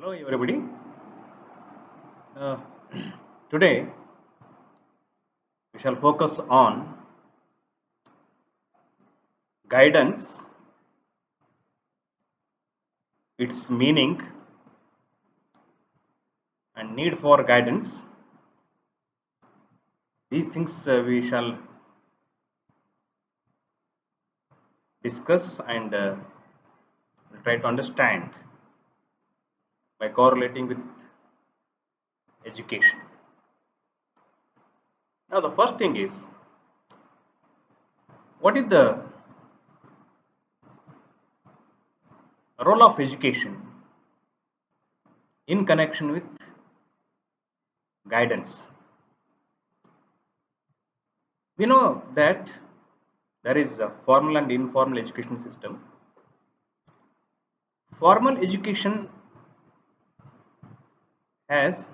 Hello, everybody. Uh, Today we shall focus on guidance, its meaning and need for guidance. These things we shall discuss and try to understand by correlating with education. Now, the first thing is what is the role of education in connection with guidance? We know that there is a formal and informal education system. Formal education has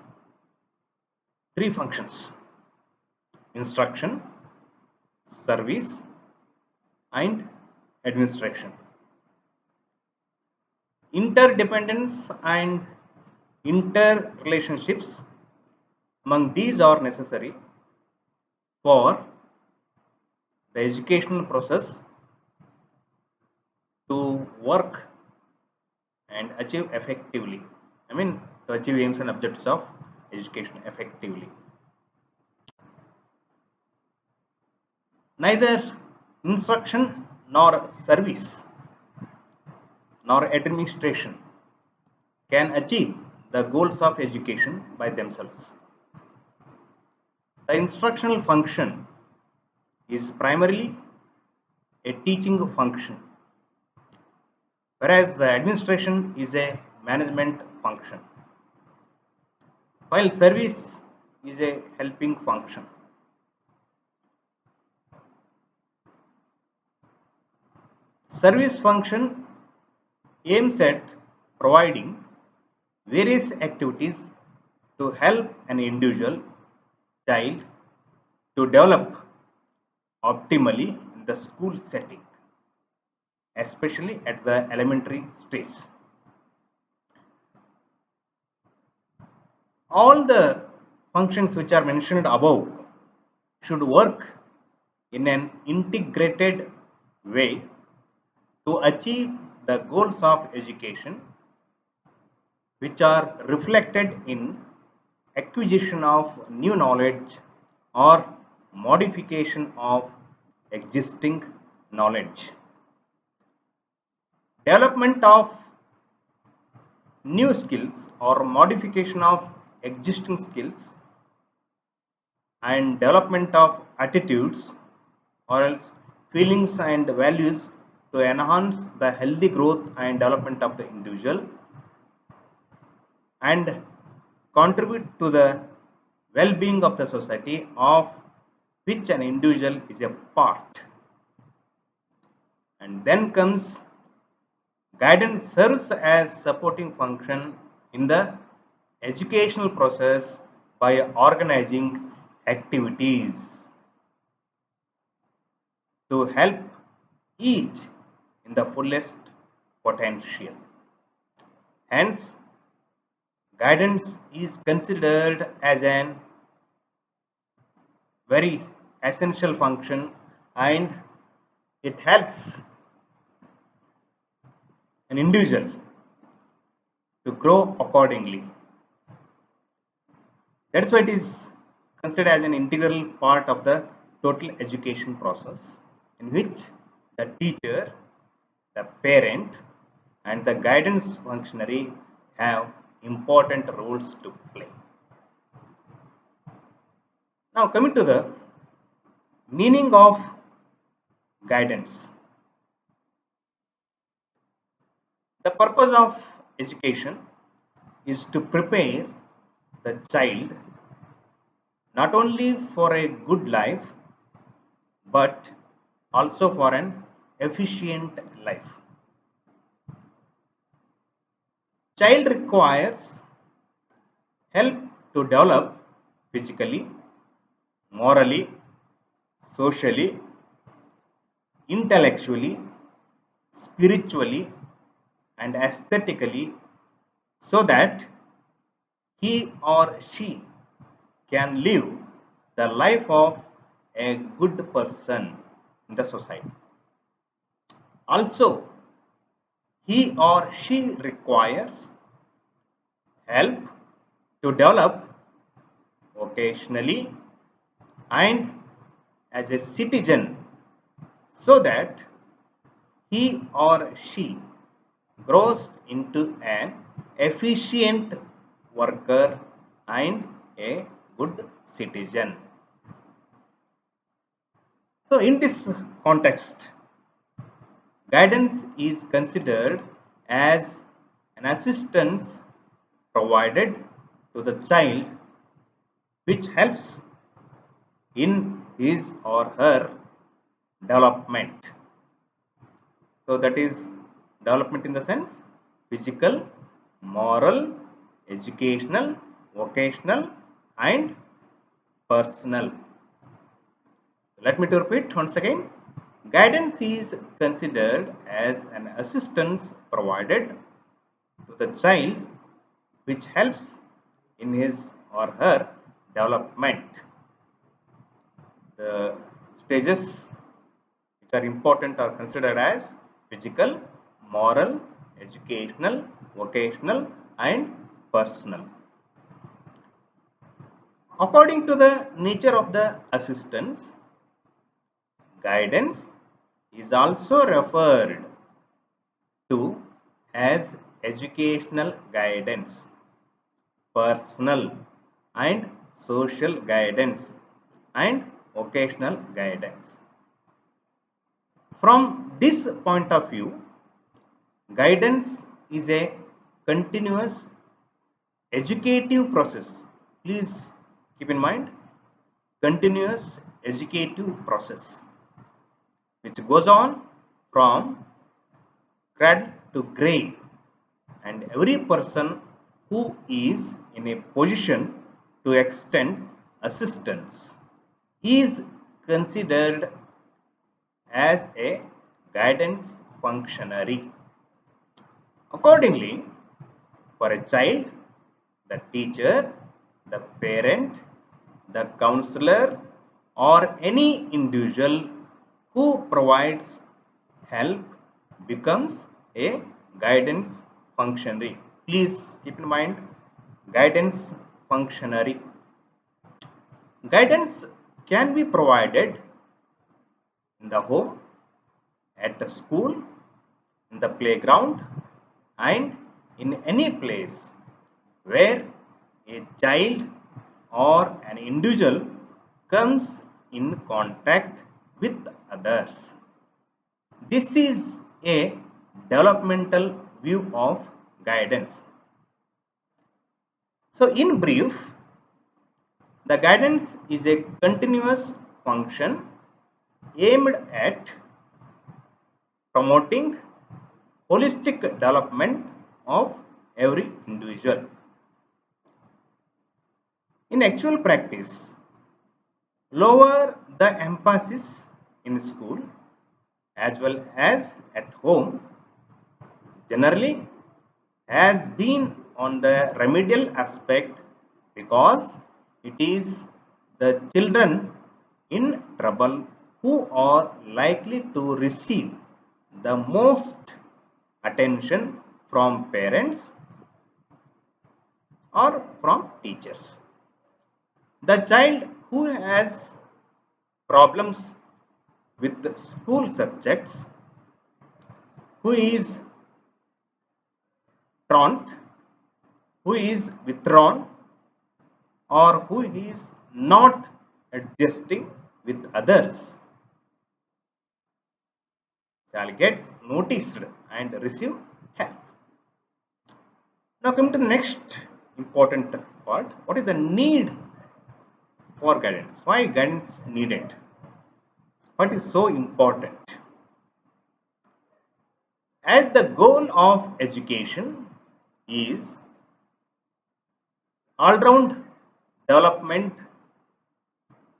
three functions: instruction, service, and administration. Interdependence and interrelationships among these are necessary for the educational process to work and achieve effectively. To achieve aims and objectives of education effectively. Neither instruction nor service nor administration can achieve the goals of education by themselves. The instructional function is primarily a teaching function, whereas the administration is a management function, while service is a helping function. Service function aims at providing various activities to help an individual child to develop optimally in the school setting, especially at the elementary stage. All the functions which are mentioned above should work in an integrated way to achieve the goals of education, which are reflected in acquisition of new knowledge or modification of existing knowledge. Development of new skills or modification of existing skills and development of attitudes or else feelings and values to enhance the healthy growth and development of the individual and contribute to the well-being of the society of which an individual is a part. And then comes guidance serves as supporting function in the educational process by organizing activities to help each in the fullest potential. Hence, guidance is considered as an very essential function and it helps an individual to grow accordingly. That's why it is considered as an integral part of the total education process in which the teacher, the parent, and the guidance functionary have important roles to play. Now, coming to the meaning of guidance. The purpose of education is to prepare the child not only for a good life but also for an efficient life. Child requires help to develop physically, morally, socially, intellectually, spiritually, and aesthetically so that he or she can live the life of a good person in the society. Also, he or she requires help to develop vocationally and as a citizen so that he or she grows into an efficient worker and a good citizen. So, in this context, guidance is considered as an assistance provided to the child which helps in his or her development. So, that is development in the sense physical, moral, educational, vocational, and personal. Let me to repeat once again. Guidance is considered as an assistance provided to the child which helps in his or her development. The stages which are important are considered as physical, moral, educational, vocational, and personal. According to the nature of the assistance, guidance is also referred to as educational guidance, personal and social guidance, and vocational guidance. From this point of view, guidance is a continuous educative process. Please keep in mind, continuous educative process which goes on from cradle to grave, and every person who is in a position to extend assistance is considered as a guidance functionary. Accordingly, for a child, the teacher, the parent, the counselor, or any individual who provides help becomes a guidance functionary. Please keep in mind, guidance functionary. Guidance can be provided in the home, at the school, in the playground, and in any place where a child or an individual comes in contact with others. This is a developmental view of guidance. So, in brief, the guidance is a continuous function aimed at promoting holistic development of every individual. In actual practice, lower the emphasis in school as well as at home generally has been on the remedial aspect because it is the children in trouble who are likely to receive the most attention from parents or from teachers. The child who has problems with the school subjects, who is truant, who is withdrawn, or who is not adjusting with others shall get noticed and receive help. Now coming to the next important part, what is the need for guidance? Why guidance needed? What is so important? As the goal of education is all-round development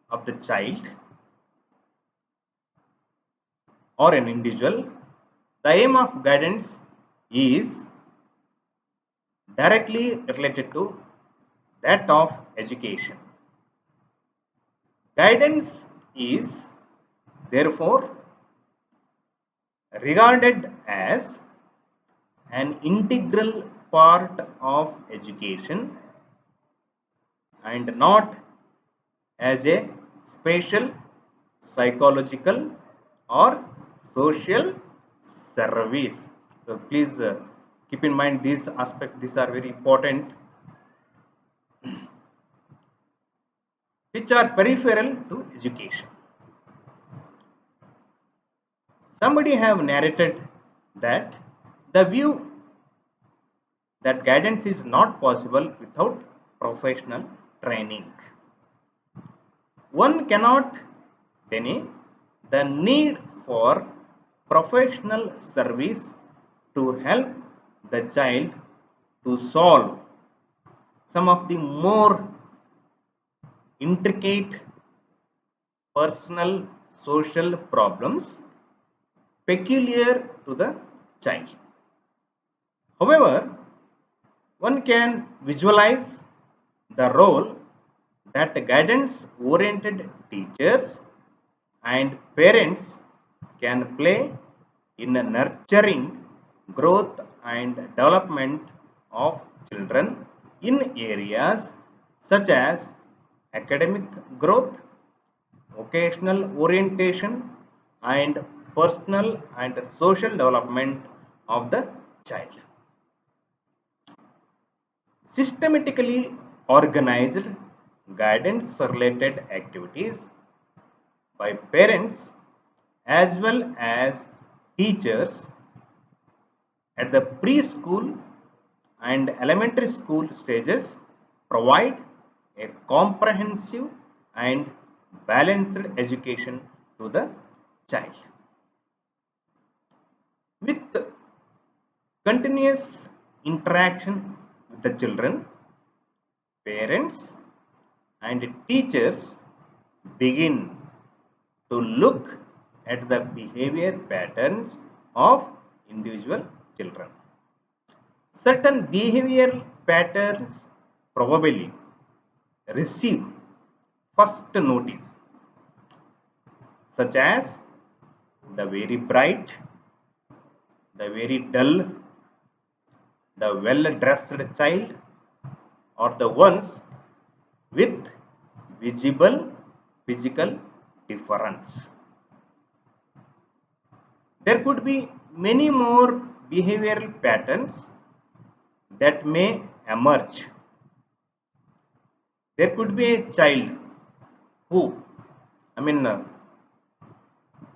of the child or an individual, the aim of guidance is directly related to that of education. Guidance is therefore regarded as an integral part of education and not as a special psychological or social service. So please keep in mind these aspects, these are very important, which are peripheral to education. Somebody have narrated that the view that guidance is not possible without professional training. One cannot deny the need for professional service to help the child to solve some of the more intricate personal social problems peculiar to the child. However, one can visualize the role that guidance oriented teachers and parents can play in nurturing growth and development of children in areas such as academic growth, vocational orientation, and personal and social development of the child. Systematically organized guidance related activities by parents as well as teachers at the preschool and elementary school stages provide a comprehensive and balanced education to the child. With continuous interaction with the children, parents and teachers begin to look at the behavior patterns of individual children. Certain behavioral patterns probably receive first notice, such as the very bright, the very dull, the well dressed child, or the ones with visible physical difference. There could be many more behavioral patterns that may emerge. There could be a child who, I mean,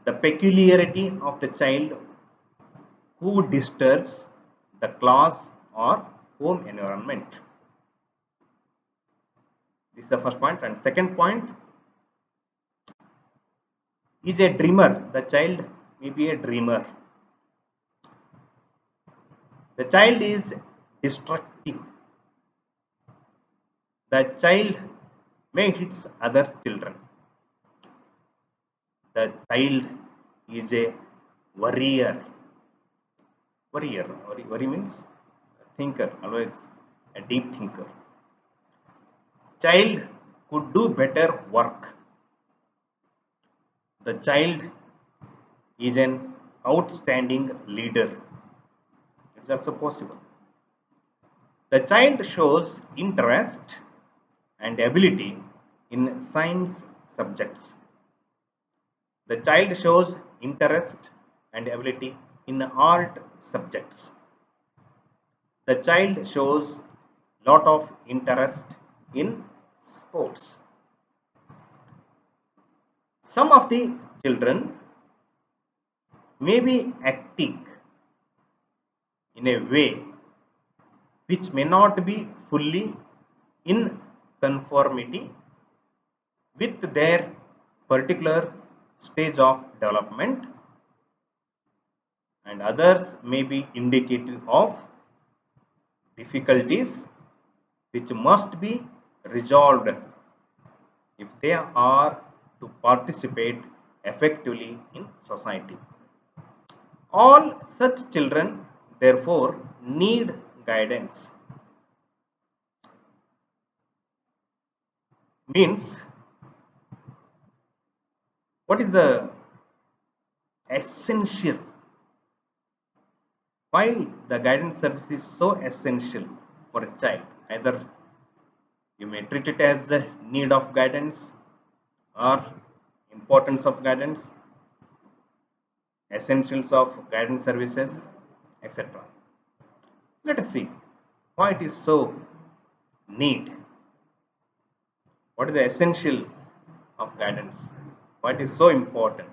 the peculiarity of the child who disturbs the class or home environment. This is the first point. And second point is a dreamer. The child may be a dreamer. The child is destructive. The child may hit other children. The child is a worrier. Worry means thinker, always a deep thinker. Child could do better work. The child is an outstanding leader. It's also possible. The child shows interest and ability in science subjects. The child shows interest and ability in art subjects. The child shows lot of interest in sports. Some of the children may be acting in a way which may not be fully in conformity with their particular stage of development, and others may be indicative of difficulties which must be resolved if they are to participate effectively in society. All such children therefore need guidance means what is the essential, why the guidance service is so essential for a child. Either you may treat it as the need of guidance or importance of guidance, essentials of guidance services, etc. Let us see why it is so need, what is the essential of guidance, why it is so important.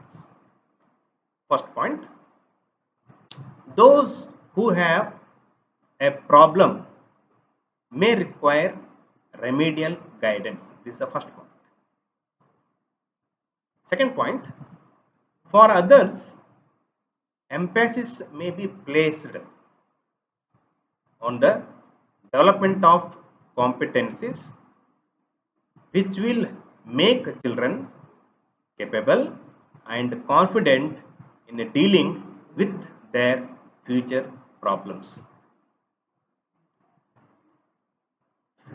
First point, those who have a problem may require remedial guidance. This is the first point. Second point, for others, emphasis may be placed on the development of competencies which will make children capable and confident in dealing with their future problems.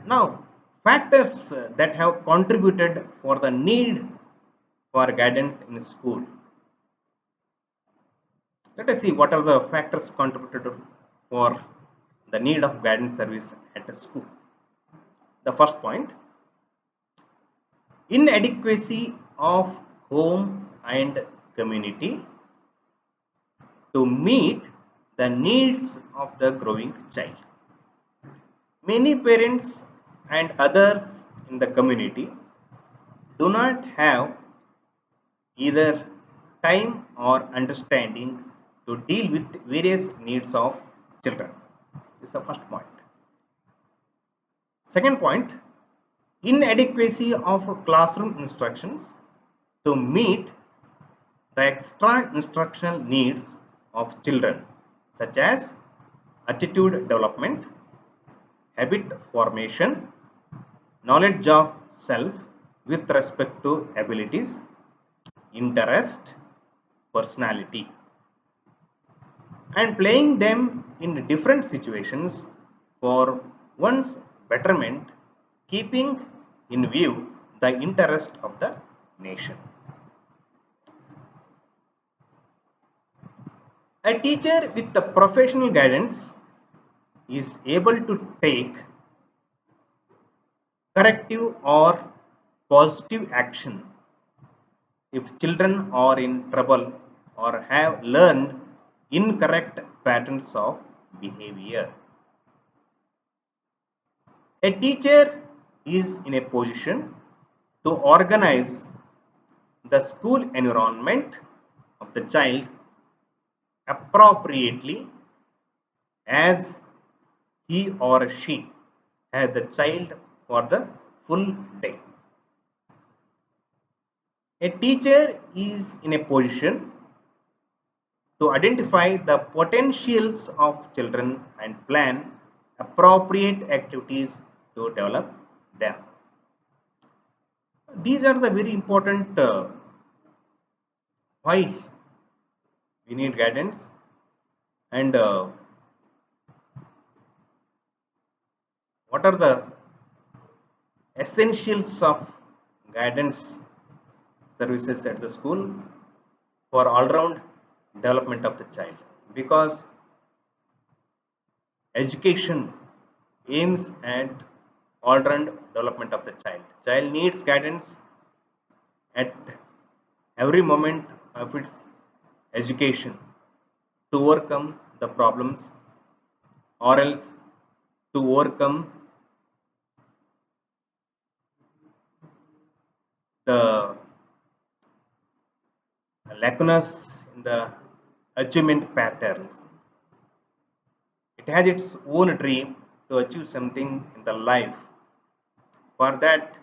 Now, factors that have contributed for the need for guidance in school. Let us see what are the factors contributed for the need of guidance service at a school. The first point, inadequacy of home and community to meet the needs of the growing child. Many parents and others in the community do not have either time or understanding to deal with various needs of children. This is the first point. Second point, inadequacy of classroom instructions to meet the extra instructional needs of children, such as attitude development, habit formation, knowledge of self with respect to abilities, interest, personality, and playing them in different situations for one's betterment, keeping in view the interest of the nation. A teacher with the professional guidance is able to take corrective or positive action if children are in trouble or have learned incorrect patterns of behavior. A teacher is in a position to organize the school environment of the child appropriately as he or she has the child for the full day. A teacher is in a position to identify the potentials of children and plan appropriate activities to develop them. These are the very important why we need guidance, and what are the essentials of guidance services at the school for all round development of the child, because education aims at all round development of the child needs guidance at every moment of its education to overcome the problems, or else to overcome the lacunas in the achievement patterns. It has its own dream to achieve something in the life. For that,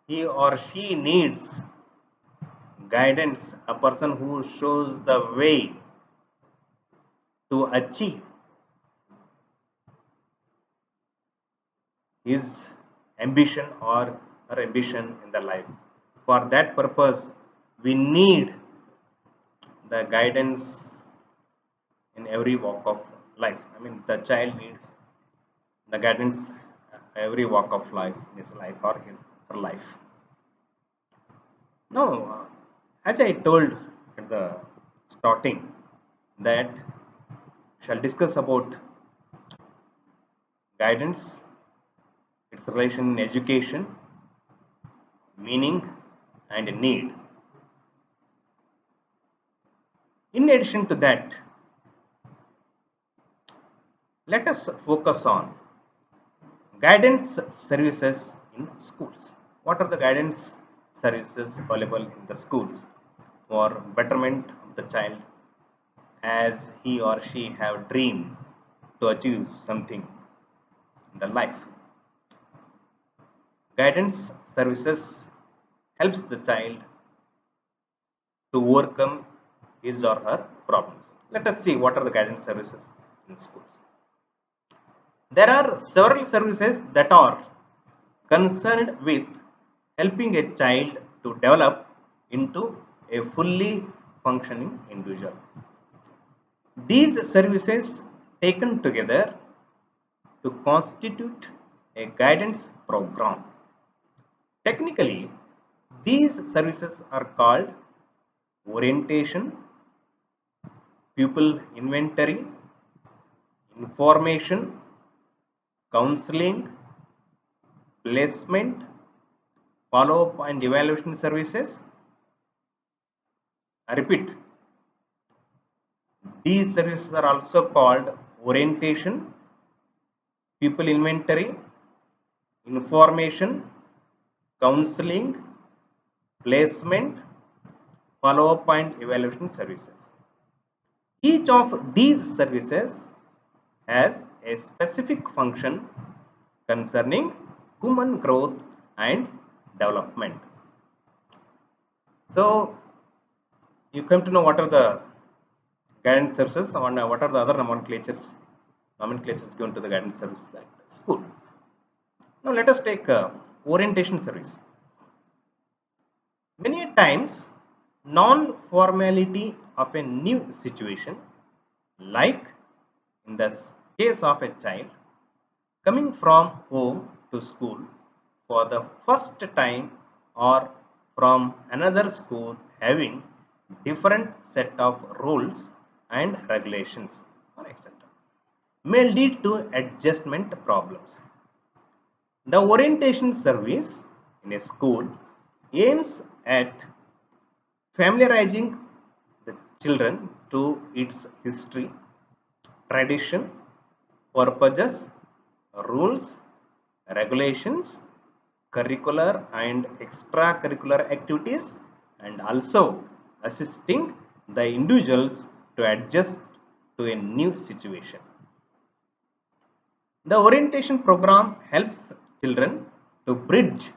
he or she needs guidance, a person who shows the way to achieve his ambition or her ambition in the life. For that purpose, we need the guidance in every walk of life. I mean, the child needs the guidance every walk of life in his life or life. Now, as I told at the starting, that shall discuss about guidance, its relation in education, meaning, and need. In addition to that, let us focus on guidance services in schools. What are the guidance services available in the schools for betterment of the child as he or she have dreamed to achieve something in the life? Guidance services helps the child to overcome his or her problems. Let us see what are the guidance services in schools. There are several services that are concerned with helping a child to develop into a fully functioning individual. These services taken together to constitute a guidance program. Technically, these services are called orientation, pupil inventory, information, counseling, placement, follow-up and evaluation services. I repeat, these services are also called orientation, pupil inventory, information, counseling, placement, follow-up and evaluation services. Each of these services has a specific function concerning human growth and development. So, you come to know what are the guidance services and what are the other nomenclatures given to the guidance services at school. Now, let us take orientation service. Many times, non-formality of a new situation, like in the case of a child coming from home to school for the first time or from another school having different set of rules and regulations or etc., may lead to adjustment problems. The orientation service in a school aims at familiarizing the children to its history, tradition, purposes, rules, regulations, curricular and extracurricular activities, and also assisting the individuals to adjust to a new situation. The orientation program helps children to bridge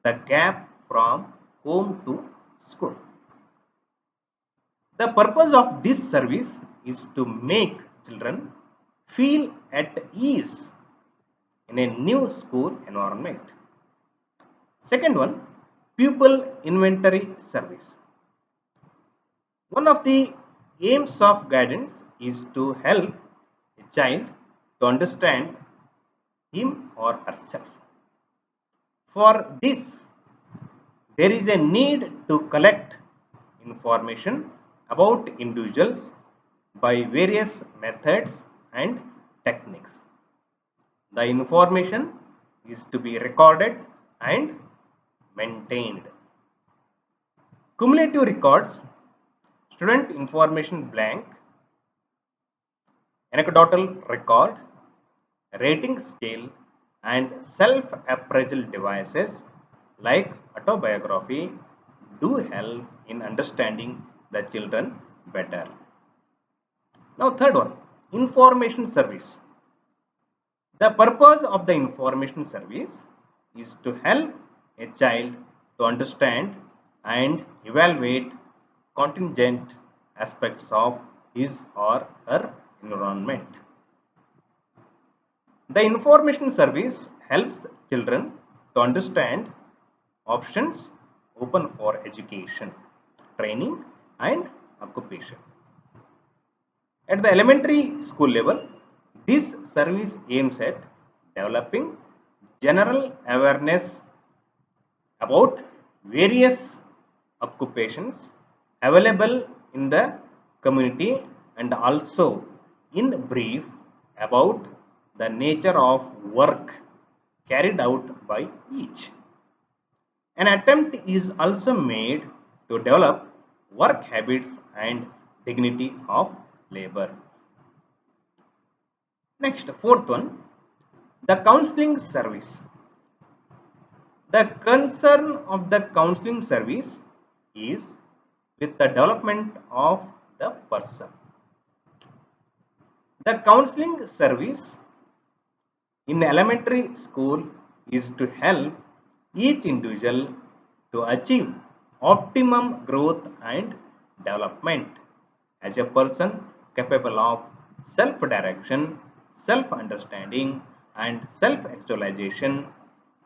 the gap from home to school. The purpose of this service is to make children feel at ease in a new school environment. Second one, pupil inventory service. One of the aims of guidance is to help a child to understand him or herself. For this, there is a need to collect information about individuals by various methods and techniques. The information is to be recorded and maintained. Cumulative records, student information blank, anecdotal record, rating scale, and self-appraisal devices like autobiography do help in understanding the children better. Now, third one, information service. The purpose of the information service is to help a child to understand and evaluate contingent aspects of his or her environment. The information service helps children to understand options open for education, training, and occupation. At the elementary school level, this service aims at developing general awareness about various occupations available in the community, and also in brief about the nature of work carried out by each. An attempt is also made to develop work habits and dignity of labor. Next, fourth one, the counseling service. The concern of the counseling service is with the development of the person. The counseling service in elementary school is to help each individual to achieve optimum growth and development as a person capable of self-direction, self-understanding and self-actualization,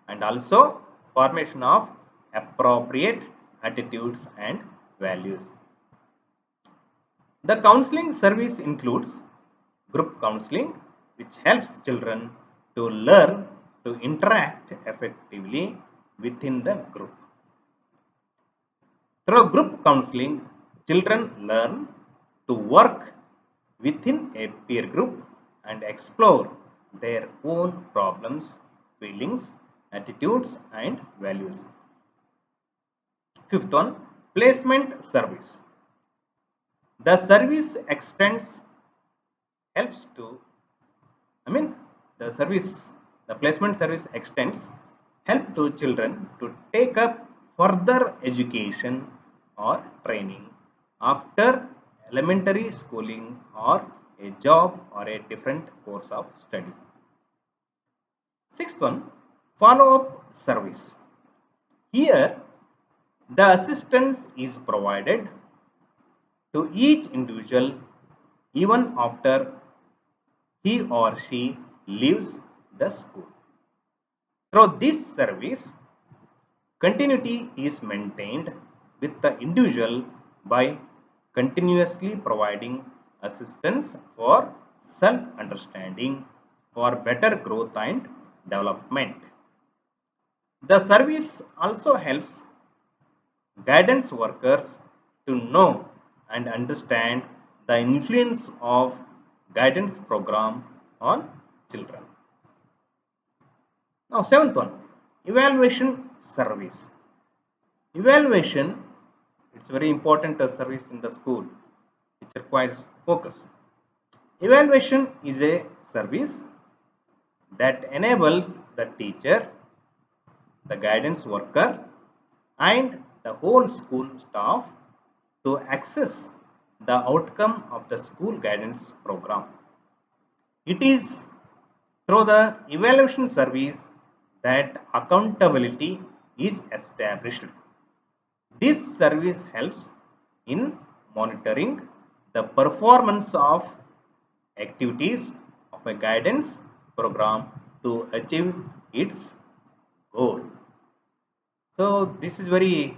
and also formation of appropriate attitudes and values. The counseling service includes group counseling, which helps children to learn to interact effectively within the group. Through group counseling, children learn to work within a peer group and explore their own problems, feelings, attitudes, and values. Fifth one, placement service. The service extends, helps to, I mean, the placement service extends help to children to take up further education or training after elementary schooling or a job or a different course of study. Sixth one, follow-up service. Here, the assistance is provided to each individual even after he or she leaves the school. Through this service, continuity is maintained with the individual by continuously providing assistance for self-understanding, for better growth and development. The service also helps guidance workers to know and understand the influence of guidance program on children. Now, seventh one, evaluation service. Evaluation, it's very important service in the school, which requires focus. Evaluation is a service that enables the teacher, the guidance worker, and the whole school staff to access the outcome of the school guidance program. It is through the evaluation service that accountability is established. This service helps in monitoring the performance of activities of a guidance program to achieve its goal. So this is very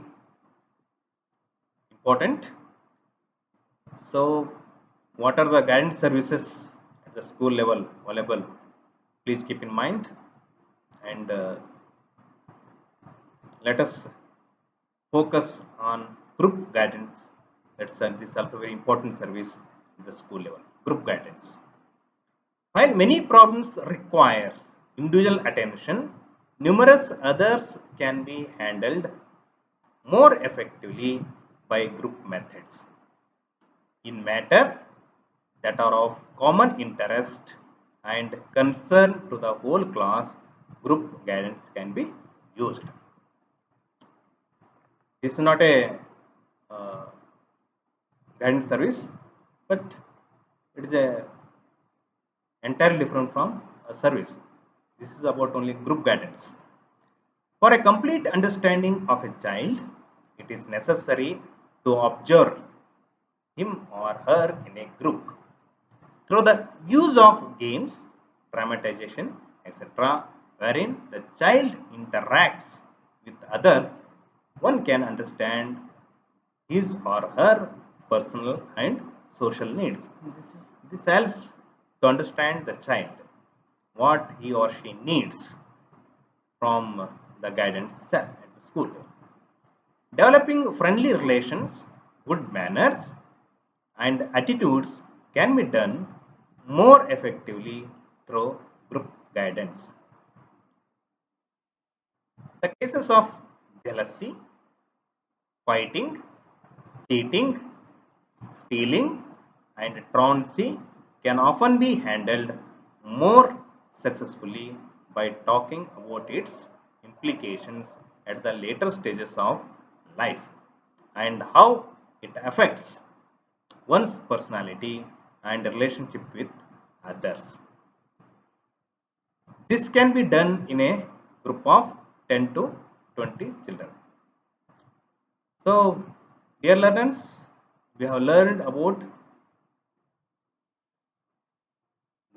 important. So what are the guidance services at the school level available? Please keep in mind, and let us focus on group guidance. This is also very important service at the school level. Group guidance. While many problems require individual attention, numerous others can be handled more effectively by group methods. In matters that are of common interest and concern to the whole class, group guidance can be used. This is not a guidance service, but it is a entirely different from a service. This is about only group guidance. For a complete understanding of a child, it is necessary to observe him or her in a group. Through the use of games, dramatization, etc., wherein the child interacts with others, one can understand his or her personal and social needs. This helps to understand the child, what he or she needs from the guidance at the school level. Developing friendly relations, good manners, and attitudes can be done more effectively through group guidance. The cases of jealousy, fighting, cheating, stealing, and truancy can often be handled more successfully by talking about its implications at the later stages of life and how it affects one's personality and relationship with others. This can be done in a group of 10 to 20 children. So, dear learners, we have learned about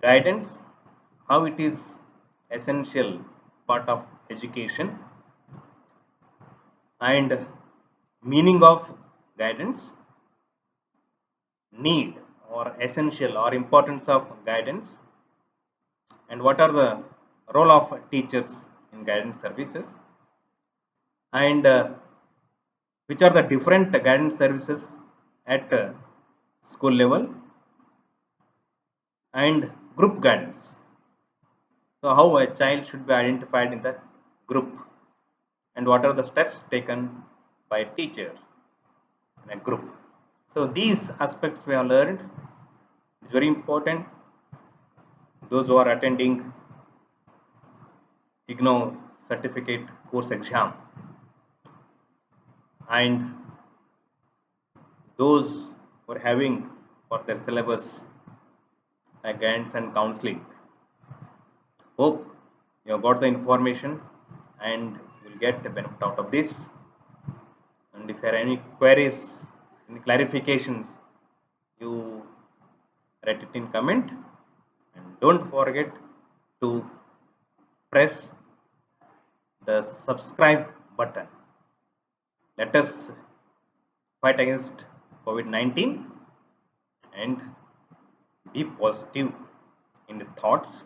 guidance, how it is essential part of education, and meaning of guidance, need or essential or importance of guidance, and what are the role of teachers in guidance services, and which are the different guidance services at school level, and group guidance. So how a child should be identified in the group, and what are the steps taken by a teacher in a group. So these aspects we have learned. It's very important. Those who are attending IGNOU certificate course exam, and those who are having for their syllabus guidance and counseling. Hope you have got the information and you will get the benefit out of this. And if there are any queries, any clarifications, you write it in comment, and don't forget to press the subscribe button. Let us fight against COVID-19 and be positive in the thoughts.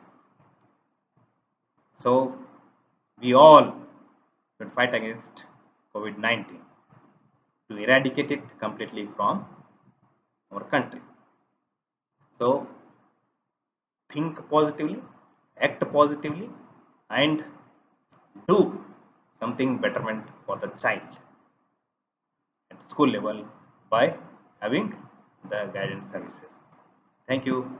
So we all should fight against COVID-19 to eradicate it completely from our country. So think positively, act positively, and do something betterment for the child at school level by having the guidance services. Thank you.